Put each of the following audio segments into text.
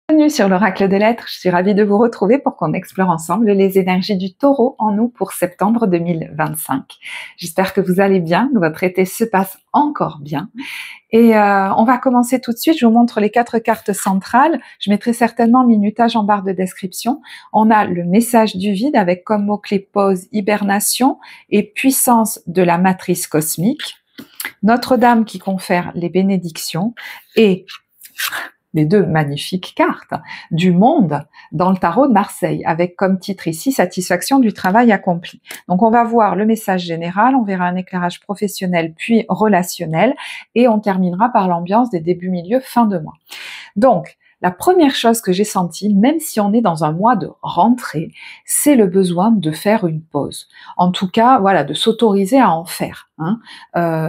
Bienvenue sur l'Oracle des Lettres, je suis ravie de vous retrouver pour qu'on explore ensemble les énergies du Taureau en nous pour septembre 2025. J'espère que vous allez bien, que votre été se passe encore bien. Et on va commencer tout de suite, je vous montre les 4 cartes centrales, je mettrai certainement le minutage en barre de description. On a le message du vide avec comme mot-clé pause, hibernation et puissance de la matrice cosmique. Notre-Dame qui confère les bénédictions et les 2 magnifiques cartes du monde dans le tarot de Marseille, avec comme titre ici satisfaction du travail accompli. Donc on va voir le message général, on verra un éclairage professionnel puis relationnel, et on terminera par l'ambiance des débuts, milieu, fin de mois. Donc la première chose que j'ai sentie, même si on est dans un mois de rentrée, c'est le besoin de faire une pause. En tout cas, voilà, de s'autoriser à en faire,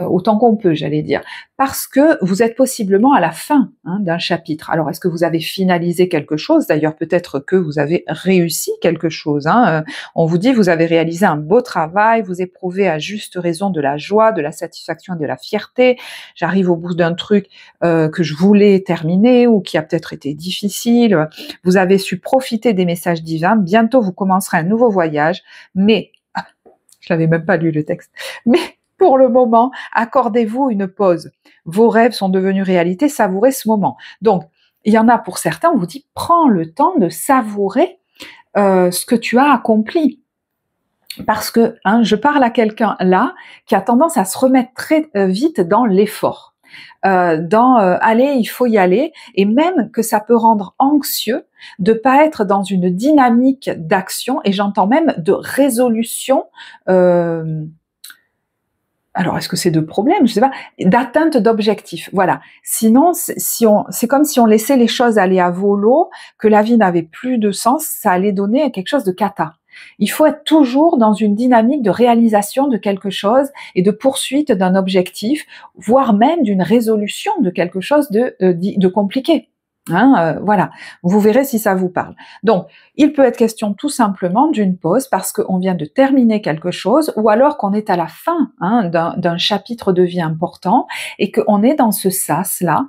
autant qu'on peut, j'allais dire. Parce que vous êtes possiblement à la fin d'un chapitre. Alors, est-ce que vous avez finalisé quelque chose? D'ailleurs, peut-être que vous avez réussi quelque chose. On vous dit, vous avez réalisé un beau travail, vous éprouvez à juste raison de la joie, de la satisfaction et de la fierté. J'arrive au bout d'un truc que je voulais terminer ou qui a peut-être été difficile. Vous avez su profiter des messages divins. Bientôt, vous commencerez un nouveau voyage, mais je n'avais même pas lu le texte. Mais pour le moment, accordez-vous une pause. Vos rêves sont devenus réalité, savourez ce moment. Donc, il y en a pour certains, on vous dit, prends le temps de savourer ce que tu as accompli. Parce que je parle à quelqu'un là qui a tendance à se remettre très vite dans l'effort. Allez, il faut y aller, et même que ça peut rendre anxieux de pas être dans une dynamique d'action, et j'entends même de résolution, alors est-ce que c'est de problèmes, je sais pas, d'atteinte d'objectifs, voilà. Sinon, c'est comme si on laissait les choses aller à volo, que la vie n'avait plus de sens, ça allait donner quelque chose de cata. Il faut être toujours dans une dynamique de réalisation de quelque chose et de poursuite d'un objectif, voire même d'une résolution de quelque chose de compliqué. Voilà, vous verrez si ça vous parle. Donc, il peut être question tout simplement d'une pause parce qu'on vient de terminer quelque chose, ou alors qu'on est à la fin d'un chapitre de vie important et qu'on est dans ce sas-là,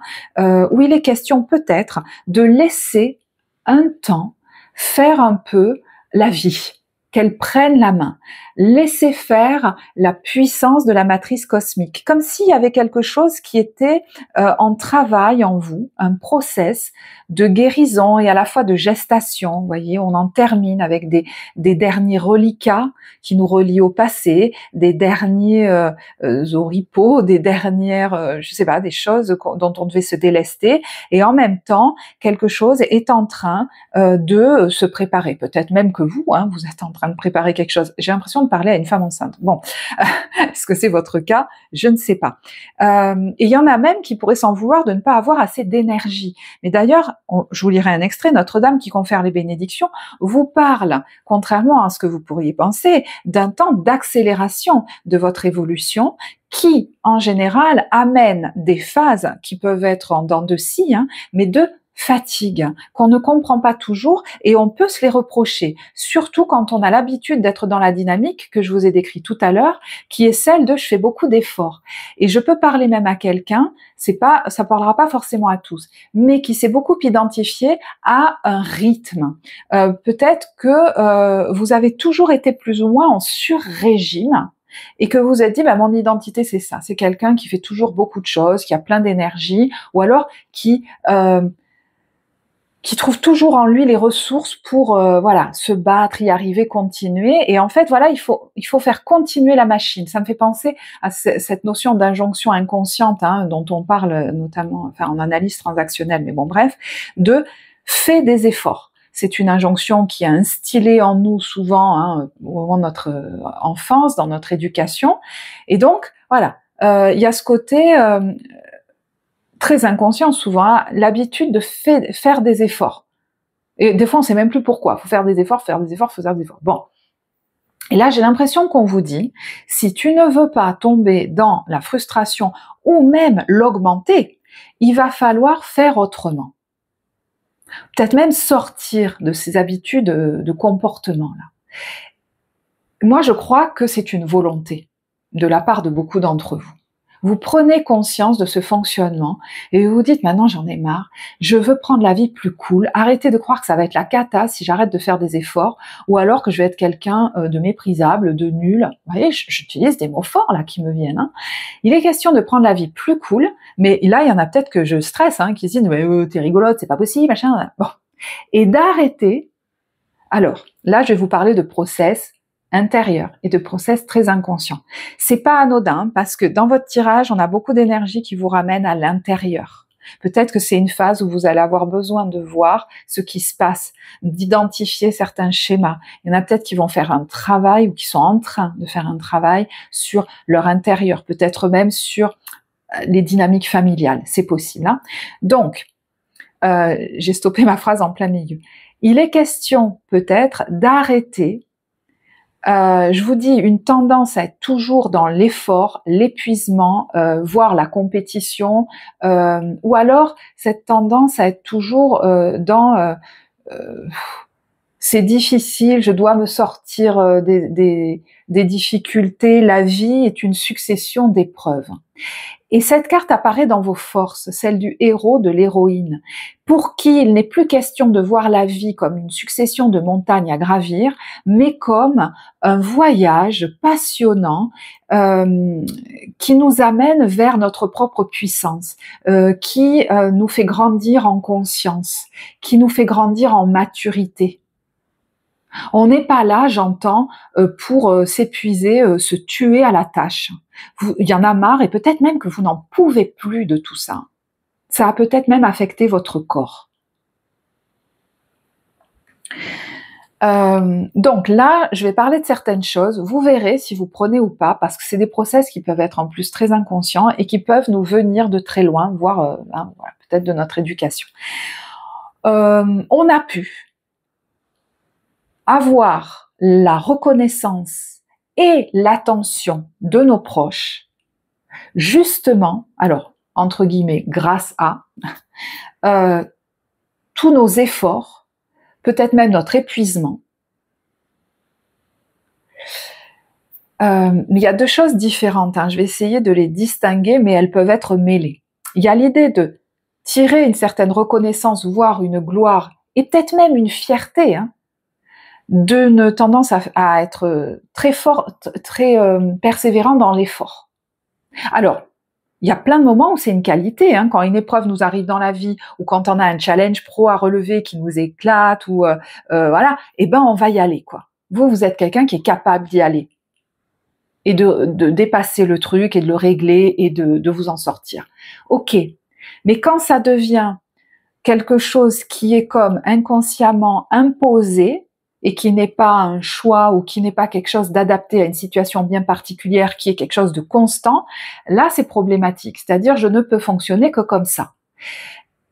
où il est question peut-être de laisser un temps faire un peu la vie, qu'elle prenne la main, laisser faire la puissance de la matrice cosmique, comme s'il y avait quelque chose qui était en travail en vous, un process de guérison et à la fois de gestation. Vous voyez, on en termine avec des derniers reliquats qui nous relient au passé, des derniers oripeaux, des dernières, je sais pas, des choses dont on devait se délester, et en même temps, quelque chose est en train de se préparer. Peut-être même que vous, vous êtes en train de préparer quelque chose. J'ai l'impression de parler à une femme enceinte. Bon, est-ce que c'est votre cas? Je ne sais pas. Et il y en a même qui pourraient s'en vouloir de ne pas avoir assez d'énergie. Mais d'ailleurs, je vous lirai un extrait, Notre-Dame qui confère les bénédictions vous parle, contrairement à ce que vous pourriez penser, d'un temps d'accélération de votre évolution qui, en général, amène des phases qui peuvent être en dents de scie, mais de fatigue, qu'on ne comprend pas toujours, et on peut se les reprocher, surtout quand on a l'habitude d'être dans la dynamique que je vous ai décrite tout à l'heure, qui est celle de je fais beaucoup d'efforts. Et je peux parler même à quelqu'un, ça parlera pas forcément à tous, mais qui s'est beaucoup identifié à un rythme. Peut-être que vous avez toujours été plus ou moins en sur-régime, et que vous vous êtes dit, mon identité c'est ça, c'est quelqu'un qui fait toujours beaucoup de choses, qui a plein d'énergie, ou alors qui trouve toujours en lui les ressources pour se battre, y arriver, continuer. Et en fait, voilà, il faut faire continuer la machine. Ça me fait penser à cette notion d'injonction inconsciente dont on parle notamment en analyse transactionnelle, mais bon bref, de fais des efforts. C'est une injonction qui est instillée en nous souvent au moment de notre enfance, dans notre éducation. Et donc, voilà, il y a ce côté très inconscient souvent, l'habitude de faire des efforts. Et des fois, on ne sait même plus pourquoi. Il faut faire des efforts, faire des efforts, faire des efforts. Bon. Et là, j'ai l'impression qu'on vous dit, si tu ne veux pas tomber dans la frustration ou même l'augmenter, il va falloir faire autrement. Peut-être même sortir de ces habitudes de comportement-là. Moi, je crois que c'est une volonté de la part de beaucoup d'entre vous. Vous prenez conscience de ce fonctionnement et vous vous dites maintenant j'en ai marre, je veux prendre la vie plus cool, arrêtez de croire que ça va être la cata si j'arrête de faire des efforts ou alors que je vais être quelqu'un de méprisable, de nul. Vous voyez, j'utilise des mots forts là qui me viennent. Hein. Il est question de prendre la vie plus cool, mais là il y en a peut-être que je stresse, hein, qui se disent mais t'es rigolote, c'est pas possible, machin. Bon. Et d'arrêter. Alors là je vais vous parler de process intérieur et de process très inconscient. C'est pas anodin parce que dans votre tirage, on a beaucoup d'énergie qui vous ramène à l'intérieur. Peut-être que c'est une phase où vous allez avoir besoin de voir ce qui se passe, d'identifier certains schémas. Il y en a peut-être qui vont faire un travail ou qui sont en train de faire un travail sur leur intérieur, peut-être même sur les dynamiques familiales. C'est possible. Hein. Donc, j'ai stoppé ma phrase en plein milieu. Il est question peut-être d'arrêter je vous dis, une tendance à être toujours dans l'effort, l'épuisement, voire la compétition, ou alors cette tendance à être toujours dans c'est difficile, je dois me sortir des difficultés, la vie est une succession d'épreuves. Et cette carte apparaît dans vos forces, celle du héros, de l'héroïne, pour qui il n'est plus question de voir la vie comme une succession de montagnes à gravir, mais comme un voyage passionnant qui nous amène vers notre propre puissance, qui nous fait grandir en conscience, qui nous fait grandir en maturité. On n'est pas là, j'entends, pour s'épuiser, se tuer à la tâche. Il y en a marre et peut-être même que vous n'en pouvez plus de tout ça. Ça a peut-être même affecté votre corps. Donc là, je vais parler de certaines choses. Vous verrez si vous prenez ou pas, parce que c'est des process qui peuvent être en plus très inconscients et qui peuvent nous venir de très loin, voire voilà, peut-être de notre éducation. On a pu avoir la reconnaissance et l'attention de nos proches, justement, alors, entre guillemets, grâce à tous nos efforts, peut-être même notre épuisement. Mais il y a deux choses différentes, hein. Je vais essayer de les distinguer, mais elles peuvent être mêlées. Il y a l'idée de tirer une certaine reconnaissance, voire une gloire, et peut-être même une fierté, hein, d'une tendance à être très forte, très persévérant dans l'effort. Alors, il y a plein de moments où c'est une qualité, hein, quand une épreuve nous arrive dans la vie, ou quand on a un challenge pro à relever qui nous éclate, ou voilà, et ben on va y aller, quoi. Vous êtes quelqu'un qui est capable d'y aller, et de dépasser le truc, et de le régler, et de vous en sortir. Ok, mais quand ça devient quelque chose qui est comme inconsciemment imposé, et qui n'est pas un choix ou qui n'est pas quelque chose d'adapté à une situation bien particulière, qui est quelque chose de constant, là c'est problématique. C'est-à-dire je ne peux fonctionner que comme ça.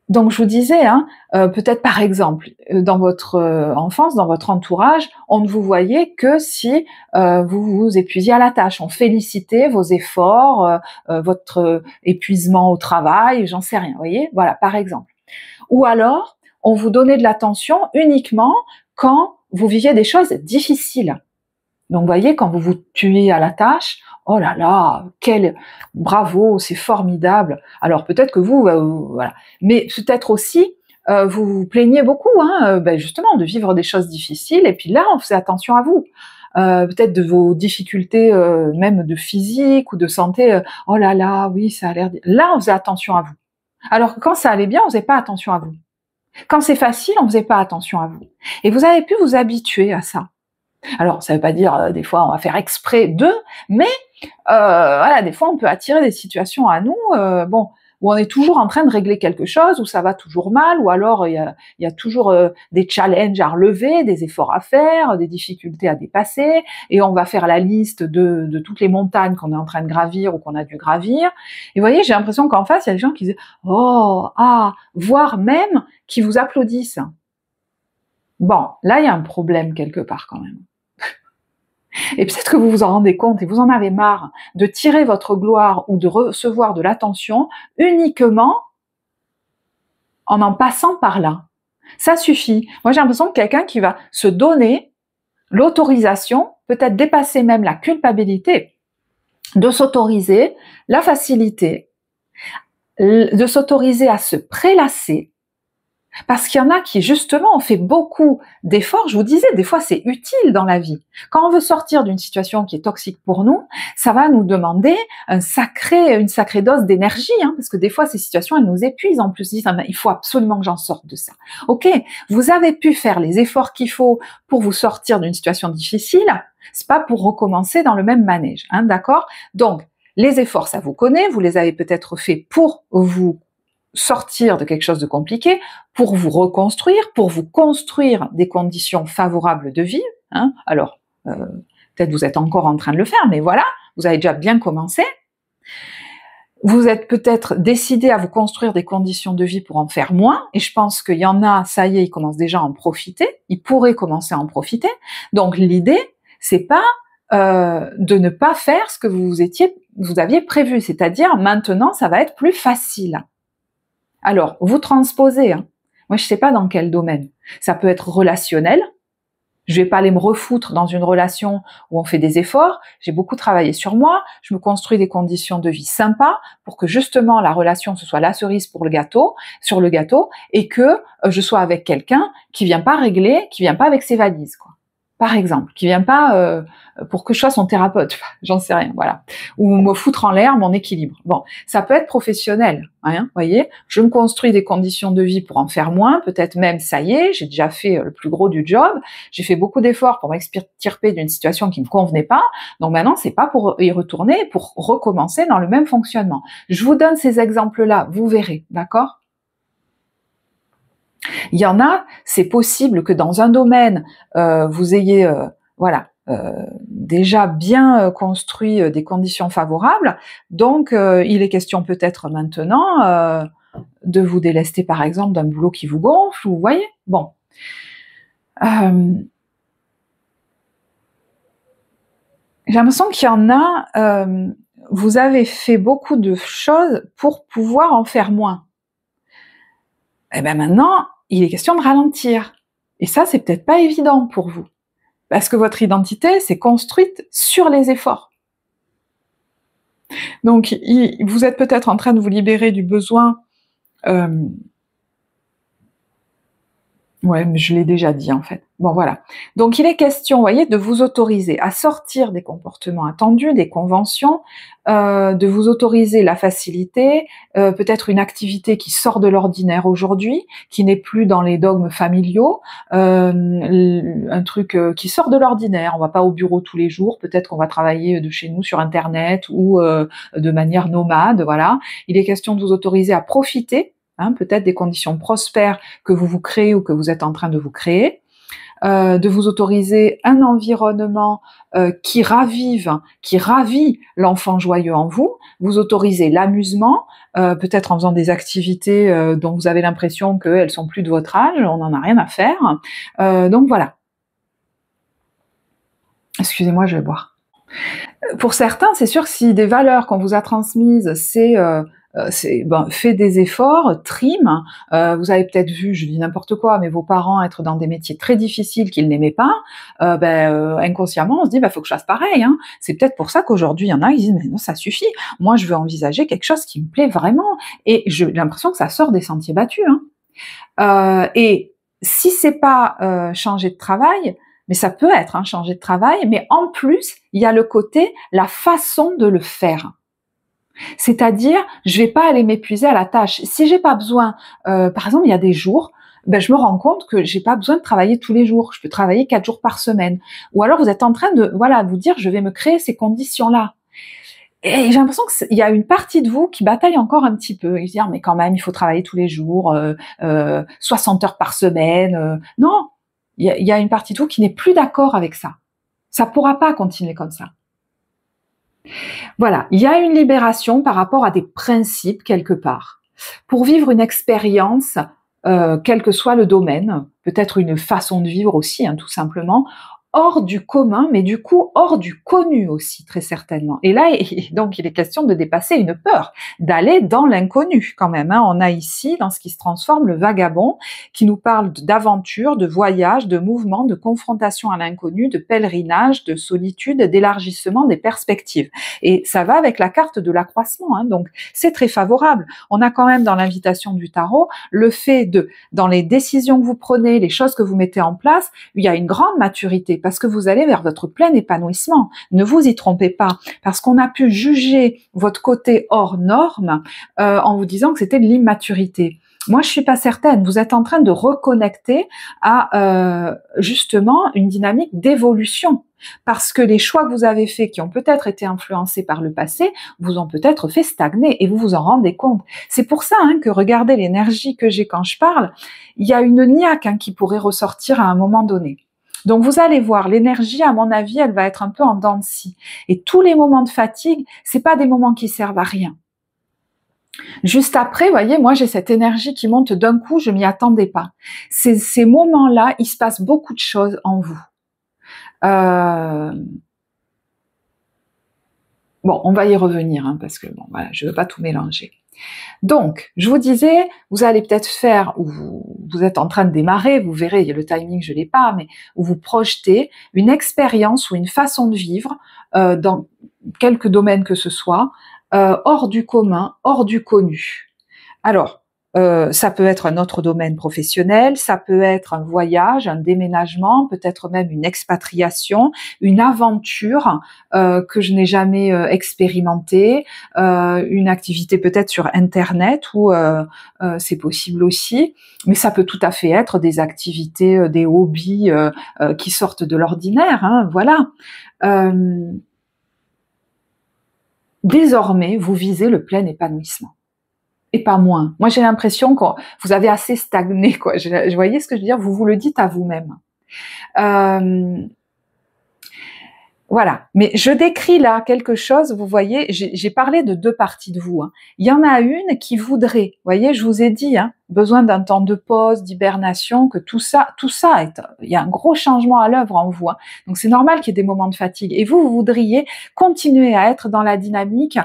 Donc je vous disais, hein, peut-être par exemple, dans votre enfance, dans votre entourage, on ne vous voyait que si vous vous épuisiez à la tâche. On félicitait vos efforts, votre épuisement au travail, j'en sais rien, vous voyez, voilà, par exemple. Ou alors, on vous donnait de l'attention uniquement quand vous viviez des choses difficiles. Donc, vous voyez, quand vous vous tuez à la tâche, oh là là, bravo, c'est formidable. Alors, peut-être que vous, voilà. Mais peut-être aussi, vous vous plaignez beaucoup, hein, justement, de vivre des choses difficiles. Et puis là, on faisait attention à vous. Peut-être de vos difficultés, même de physique ou de santé. Oh là là, oui, ça a l'air... Là, on faisait attention à vous. Alors que quand ça allait bien, on faisait pas attention à vous. Quand c'est facile, on faisait pas attention à vous. Et vous avez pu vous habituer à ça. Alors, ça veut pas dire, des fois, on va faire exprès de, mais voilà, des fois, on peut attirer des situations à nous, où on est toujours en train de régler quelque chose, où ça va toujours mal, ou alors il y a toujours des challenges à relever, des efforts à faire, des difficultés à dépasser, et on va faire la liste de toutes les montagnes qu'on est en train de gravir ou qu'on a dû gravir. Et vous voyez, j'ai l'impression qu'en face, il y a des gens qui disent « Oh, ah », voire même qui vous applaudissent. Bon, là, il y a un problème quelque part quand même. Et peut-être que vous vous en rendez compte et vous en avez marre de tirer votre gloire ou de recevoir de l'attention uniquement en passant par là. Ça suffit. Moi, j'ai l'impression que quelqu'un qui va se donner l'autorisation, peut-être dépasser même la culpabilité, de s'autoriser la facilité, de s'autoriser à se prélasser, parce qu'il y en a qui, justement, ont fait beaucoup d'efforts. Je vous disais, des fois, c'est utile dans la vie. Quand on veut sortir d'une situation qui est toxique pour nous, ça va nous demander une sacrée dose d'énergie, hein, parce que des fois, ces situations, elles nous épuisent. En plus, ils disent, il faut absolument que j'en sorte de ça. Ok, vous avez pu faire les efforts qu'il faut pour vous sortir d'une situation difficile. C'est pas pour recommencer dans le même manège, hein, d'accord? Donc, les efforts, ça vous connaît. Vous les avez peut-être faits pour vous sortir de quelque chose de compliqué, pour vous reconstruire, pour vous construire des conditions favorables de vie. Hein. Alors, peut-être vous êtes encore en train de le faire, mais voilà, vous avez déjà bien commencé. Vous êtes peut-être décidé à vous construire des conditions de vie pour en faire moins, et je pense qu'il y en a, ça y est, ils commencent déjà à en profiter, ils pourraient commencer à en profiter. Donc l'idée, c'est pas de ne pas faire ce que vous aviez prévu, c'est-à-dire maintenant, ça va être plus facile. Alors, vous transposez, hein. Moi je sais pas dans quel domaine. Ça peut être relationnel. Je vais pas aller me refoutre dans une relation où on fait des efforts. J'ai beaucoup travaillé sur moi. Je me construis des conditions de vie sympas pour que justement la relation ce soit la cerise sur le gâteau, et que je sois avec quelqu'un qui vient pas régler, qui vient pas avec ses valises, quoi. Par exemple, qui vient pas pour que je sois son thérapeute, j'en sais rien, voilà, ou me foutre en l'air mon équilibre. Bon, ça peut être professionnel, hein, voyez. Je me construis des conditions de vie pour en faire moins, peut-être même ça y est, j'ai déjà fait le plus gros du job, j'ai fait beaucoup d'efforts pour m'extirper d'une situation qui me convenait pas, donc maintenant c'est pas pour y retourner, pour recommencer dans le même fonctionnement. Je vous donne ces exemples-là, vous verrez, d'accord ? Il y en a, c'est possible que dans un domaine, vous ayez déjà bien construit des conditions favorables, donc il est question peut-être maintenant de vous délester par exemple d'un boulot qui vous gonfle, vous voyez. Bon. J'ai l'impression qu'il y en a, vous avez fait beaucoup de choses pour pouvoir en faire moins. Et bien maintenant, il est question de ralentir. Et ça, c'est peut-être pas évident pour vous. Parce que votre identité s'est construite sur les efforts. Donc, vous êtes peut-être en train de vous libérer du besoin... Ouais, mais je l'ai déjà dit en fait. Bon, voilà. Donc, il est question, vous voyez, de vous autoriser à sortir des comportements attendus, des conventions, de vous autoriser la facilité, peut-être une activité qui sort de l'ordinaire aujourd'hui, qui n'est plus dans les dogmes familiaux, un truc qui sort de l'ordinaire. On va pas au bureau tous les jours, peut-être qu'on va travailler de chez nous sur Internet ou de manière nomade, voilà. Il est question de vous autoriser à profiter, hein, peut-être des conditions prospères que vous vous créez ou que vous êtes en train de vous créer, de vous autoriser un environnement qui ravit l'enfant joyeux en vous, vous autorisez l'amusement, peut-être en faisant des activités dont vous avez l'impression qu'elles sont plus de votre âge, on n'en a rien à faire. Donc voilà. Excusez-moi, je vais boire. Pour certains, c'est sûr que si des valeurs qu'on vous a transmises, c'est fait des efforts, trim. Vous avez peut-être vu, je dis n'importe quoi, mais vos parents être dans des métiers très difficiles qu'ils n'aimaient pas. Inconsciemment, on se dit, faut que je fasse pareil. Hein. C'est peut-être pour ça qu'aujourd'hui, il y en a qui disent, mais non, ça suffit. Moi, je veux envisager quelque chose qui me plaît vraiment. Et j'ai l'impression que ça sort des sentiers battus. Hein. Et si c'est pas changer de travail, mais ça peut être changer de travail, mais en plus, il y a le côté, la façon de le faire. C'est-à-dire, je vais pas aller m'épuiser à la tâche. Si j'ai pas besoin, par exemple, il y a des jours, je me rends compte que j'ai pas besoin de travailler tous les jours. Je peux travailler 4 jours par semaine. Ou alors, vous êtes en train de, vous dire, je vais me créer ces conditions-là. Et j'ai l'impression qu'il y a une partie de vous qui bataille encore un petit peu. Et se dire, mais quand même, il faut travailler tous les jours, 60 heures par semaine. Non, il y a une partie de vous qui n'est plus d'accord avec ça. Ça pourra pas continuer comme ça. Voilà, il y a une libération par rapport à des principes quelque part. Pour vivre une expérience, quel que soit le domaine, peut-être une façon de vivre aussi, tout simplement, hors du commun, mais du coup hors du connu aussi, très certainement. Et là, donc il est question de dépasser une peur, d'aller dans l'inconnu quand même. Hein. On a ici, dans ce qui se transforme, le vagabond, qui nous parle d'aventure, de voyage, de mouvement, de confrontation à l'inconnu, de pèlerinage, de solitude, d'élargissement des perspectives. Et ça va avec la carte de l'accroissement, hein. Donc c'est très favorable. On a quand même dans l'invitation du tarot le fait de, dans les décisions que vous prenez, les choses que vous mettez en place, il y a une grande maturité, parce que vous allez vers votre plein épanouissement. Ne vous y trompez pas, parce qu'on a pu juger votre côté hors norme en vous disant que c'était de l'immaturité. Moi, je suis pas certaine. Vous êtes en train de reconnecter à justement une dynamique d'évolution, parce que les choix que vous avez faits, qui ont peut-être été influencés par le passé, vous ont peut-être fait stagner et vous vous en rendez compte. C'est pour ça que regardez l'énergie que j'ai quand je parle, il y a une niaque qui pourrait ressortir à un moment donné. Donc vous allez voir, l'énergie, à mon avis, elle va être un peu en dents de scie. Et tous les moments de fatigue, c'est pas des moments qui servent à rien. Juste après, vous voyez, moi j'ai cette énergie qui monte d'un coup, je m'y attendais pas. Ces moments-là, il se passe beaucoup de choses en vous. Bon, on va y revenir, parce que bon, voilà, je veux pas tout mélanger. Donc, je vous disais, vous allez peut-être faire, ou vous êtes en train de démarrer, vous verrez, le timing je l'ai pas, mais où vous projetez une expérience ou une façon de vivre dans quelque domaine que ce soit, hors du commun, hors du connu. Alors, ça peut être un autre domaine professionnel, ça peut être un voyage, un déménagement, peut-être même une expatriation, une aventure que je n'ai jamais expérimentée, une activité peut-être sur Internet où c'est possible aussi, mais ça peut tout à fait être des activités, des hobbies qui sortent de l'ordinaire, voilà. Désormais, vous visez le plein épanouissement. Et pas moins. Moi, j'ai l'impression que vous avez assez stagné, quoi. Vous voyez ce que je veux dire? Vous vous le dites à vous-même. Voilà. Mais je décris là quelque chose, vous voyez, j'ai parlé de deux parties de vous. Il y en a une qui voudrait, vous voyez, je vous ai dit, besoin d'un temps de pause, d'hibernation, que tout ça, il y a un gros changement à l'œuvre en vous. Donc c'est normal qu'il y ait des moments de fatigue. Et vous voudriez continuer à être dans la dynamique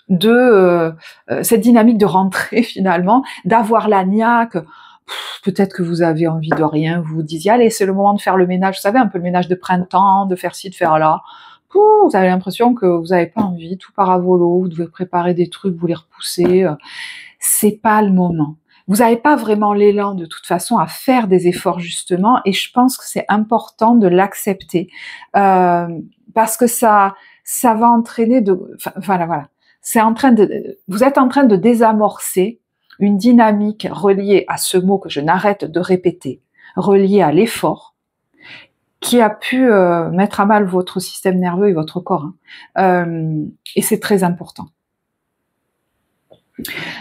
de cette dynamique de rentrée finalement, d'avoir la niaque. Peut-être que vous avez envie de rien, vous vous disiez allez, c'est le moment de faire le ménage, vous savez, un peu le ménage de printemps, de faire ci, de faire là. Vous avez l'impression que vous n'avez pas envie, tout part à volo, vous devez préparer des trucs, vous les repoussez. C'est pas le moment. Vous n'avez pas vraiment l'élan de toute façon à faire des efforts justement, et je pense que c'est important de l'accepter parce que ça va entraîner voilà. Vous êtes en train de désamorcer une dynamique reliée à ce mot que je n'arrête de répéter, reliée à l'effort, qui a pu mettre à mal votre système nerveux et votre corps. Et c'est très important.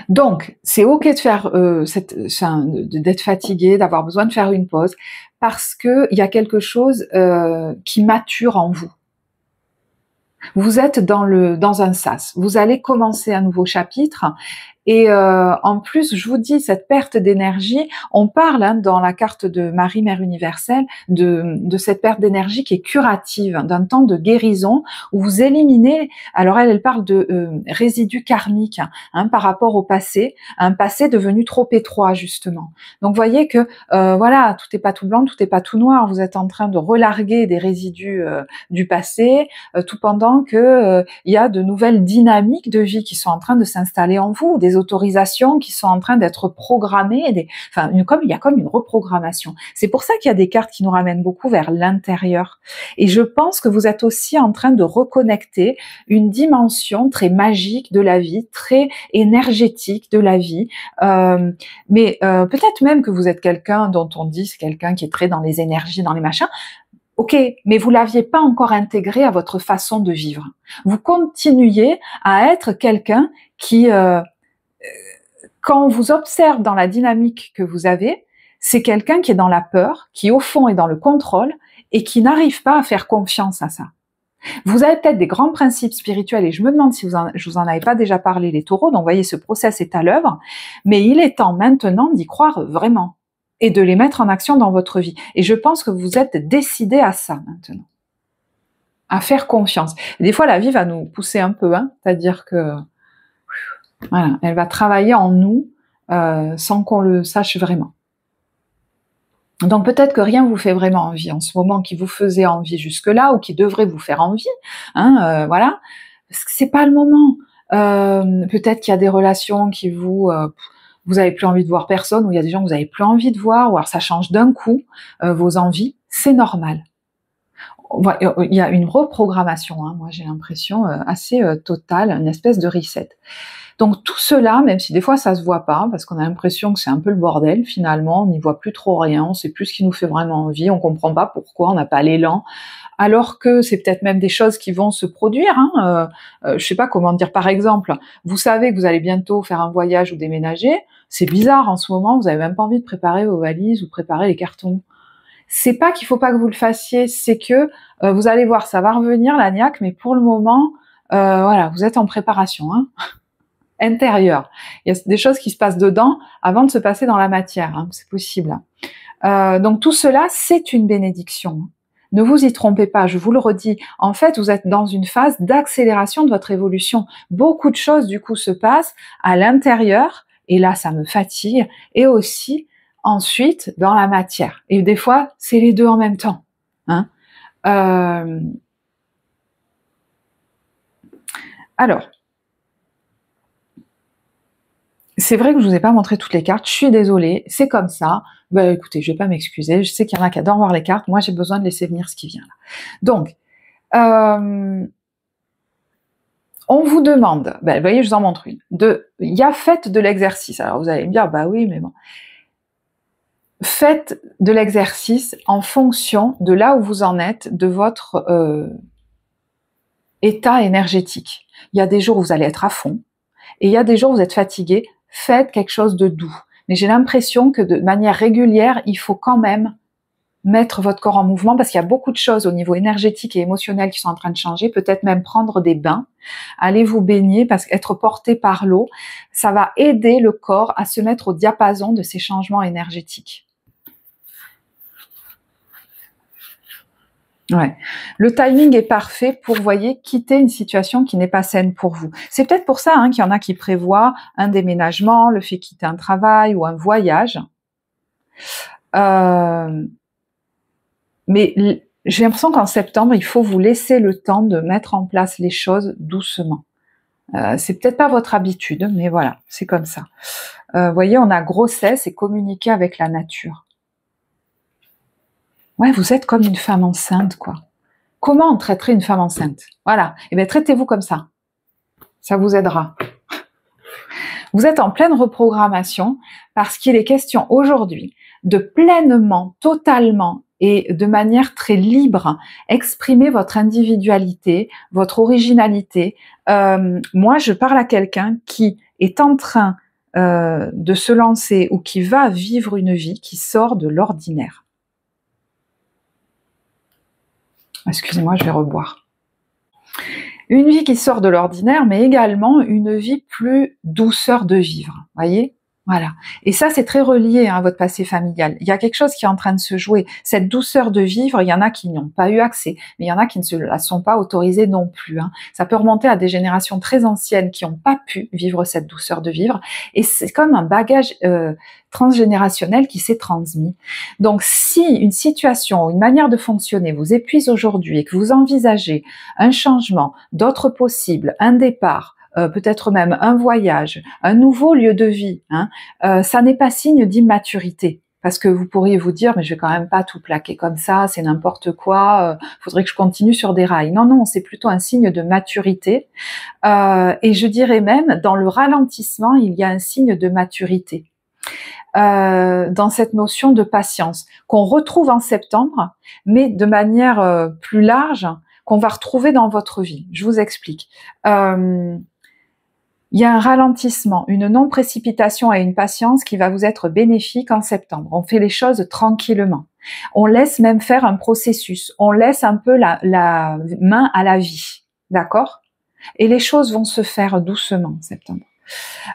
Donc, c'est ok de faire d'être fatigué, d'avoir besoin de faire une pause, parce que il y a quelque chose qui mature en vous. Vous êtes dans un sas. Vous allez commencer un nouveau chapitre. Et en plus, je vous dis, cette perte d'énergie, on parle dans la carte de Marie Mère Universelle de cette perte d'énergie qui est curative, d'un temps de guérison où vous éliminez. Alors elle parle de résidus karmiques par rapport au passé, un passé devenu trop étroit justement. Donc voyez que voilà, tout n'est pas tout blanc, tout n'est pas tout noir. Vous êtes en train de relarguer des résidus du passé, tout pendant que il y a de nouvelles dynamiques de vie qui sont en train de s'installer en vous, des autorisations qui sont en train d'être programmées, il y a comme une reprogrammation. C'est pour ça qu'il y a des cartes qui nous ramènent beaucoup vers l'intérieur. Et je pense que vous êtes aussi en train de reconnecter une dimension très magique de la vie, très énergétique de la vie. Mais peut-être même que vous êtes quelqu'un dont on dit c'est quelqu'un qui est très dans les énergies, dans les machins. Ok, mais vous l'aviez pas encore intégré à votre façon de vivre. Vous continuez à être quelqu'un qui quand on vous observe dans la dynamique que vous avez, c'est quelqu'un qui est dans la peur, qui au fond est dans le contrôle et qui n'arrive pas à faire confiance à ça. Vous avez peut-être des grands principes spirituels et je me demande si je vous en avais pas déjà parlé les taureaux, donc vous voyez ce process est à l'œuvre, mais il est temps maintenant d'y croire vraiment. et de les mettre en action dans votre vie. Et je pense que vous êtes décidé à ça maintenant, à faire confiance. Et des fois, la vie va nous pousser un peu, hein, c'est-à-dire que voilà, elle va travailler en nous sans qu'on le sache vraiment. Donc peut-être que rien vous fait vraiment envie en ce moment, qui vous faisait envie jusque-là ou qui devrait vous faire envie, hein, voilà. C'est pas le moment. Peut-être qu'il y a des relations qui vous avez plus envie de voir personne, ou il y a des gens que vous avez plus envie de voir, ou alors ça change d'un coup vos envies. C'est normal. Il y a une reprogrammation, hein, moi j'ai l'impression assez totale, une espèce de reset. Donc tout cela, même si des fois ça se voit pas, parce qu'on a l'impression que c'est un peu le bordel finalement, on n'y voit plus trop rien, on sait plus ce qui nous fait vraiment envie, on comprend pas pourquoi, on n'a pas l'élan, alors que c'est peut-être même des choses qui vont se produire, hein, je sais pas comment dire, par exemple, vous savez que vous allez bientôt faire un voyage ou déménager, c'est bizarre en ce moment, vous avez même pas envie de préparer vos valises ou préparer les cartons. C'est pas qu'il faut pas que vous le fassiez, c'est que vous allez voir, ça va revenir la niaque, mais pour le moment, voilà, vous êtes en préparation, hein, intérieure. Il y a des choses qui se passent dedans avant de se passer dans la matière, hein, c'est possible. Donc tout cela, c'est une bénédiction. Ne vous y trompez pas, je vous le redis. En fait, vous êtes dans une phase d'accélération de votre évolution. Beaucoup de choses, du coup, se passent à l'intérieur, et là, ça me fatigue, et aussi ensuite dans la matière. Et des fois, c'est les deux en même temps. Hein. Alors, c'est vrai que je vous ai pas montré toutes les cartes, je suis désolée, c'est comme ça. Ben écoutez, je vais pas m'excuser, je sais qu'il y en a qui adorent voir les cartes, moi j'ai besoin de laisser venir ce qui vient là. Donc, on vous demande, ben, vous voyez, je vous en montre une, il y a faites de l'exercice. Alors vous allez me dire, bah oui, mais bon. Faites de l'exercice en fonction de là où vous en êtes, de votre état énergétique. Il y a des jours où vous allez être à fond, et il y a des jours où vous êtes fatigué, faites quelque chose de doux. Mais j'ai l'impression que de manière régulière, il faut quand même mettre votre corps en mouvement, parce qu'il y a beaucoup de choses au niveau énergétique et émotionnel qui sont en train de changer, peut-être même prendre des bains, allez vous baigner, parce qu'être porté par l'eau, ça va aider le corps à se mettre au diapason de ces changements énergétiques. Ouais. Le timing est parfait pour, voyez, quitter une situation qui n'est pas saine pour vous. C'est peut-être pour ça qu'il y en a qui prévoient un déménagement, le fait de quitter un travail ou un voyage. Mais j'ai l'impression qu'en septembre, il faut vous laisser le temps de mettre en place les choses doucement. C'est peut-être pas votre habitude, mais voilà, c'est comme ça. Vous voyez, on a grossesse et communiquer avec la nature. Ouais, vous êtes comme une femme enceinte, quoi. Comment on traiterait une femme enceinte? Voilà. Eh bien, traitez-vous comme ça. Ça vous aidera. Vous êtes en pleine reprogrammation parce qu'il est question aujourd'hui de pleinement, totalement et de manière très libre exprimer votre individualité, votre originalité. Moi, je parle à quelqu'un qui est en train de se lancer ou qui va vivre une vie qui sort de l'ordinaire. Excusez-moi, je vais reboire. Une vie qui sort de l'ordinaire, mais également une vie plus douceur de vivre, voyez ? Voilà. Et ça, c'est très relié à votre passé familial. Il y a quelque chose qui est en train de se jouer. Cette douceur de vivre, il y en a qui n'y ont pas eu accès, mais il y en a qui ne se la sont pas autorisées non plus. Ça peut remonter à des générations très anciennes qui n'ont pas pu vivre cette douceur de vivre. Et c'est comme un bagage transgénérationnel qui s'est transmis. Donc, si une situation, une manière de fonctionner vous épuise aujourd'hui et que vous envisagez un changement, d'autres possibles, un départ, peut-être même un voyage, un nouveau lieu de vie, ça n'est pas signe d'immaturité. Parce que vous pourriez vous dire, mais je vais quand même pas tout plaquer comme ça, c'est n'importe quoi, faudrait que je continue sur des rails. Non, non, c'est plutôt un signe de maturité. Et je dirais même, dans le ralentissement, il y a un signe de maturité. Dans cette notion de patience, qu'on retrouve en septembre, mais de manière plus large, qu'on va retrouver dans votre vie. Je vous explique. Il y a un ralentissement, une non-précipitation et une patience qui va vous être bénéfique en septembre. On fait les choses tranquillement. On laisse même faire un processus. On laisse un peu la main à la vie. D'accord ? Et les choses vont se faire doucement en septembre.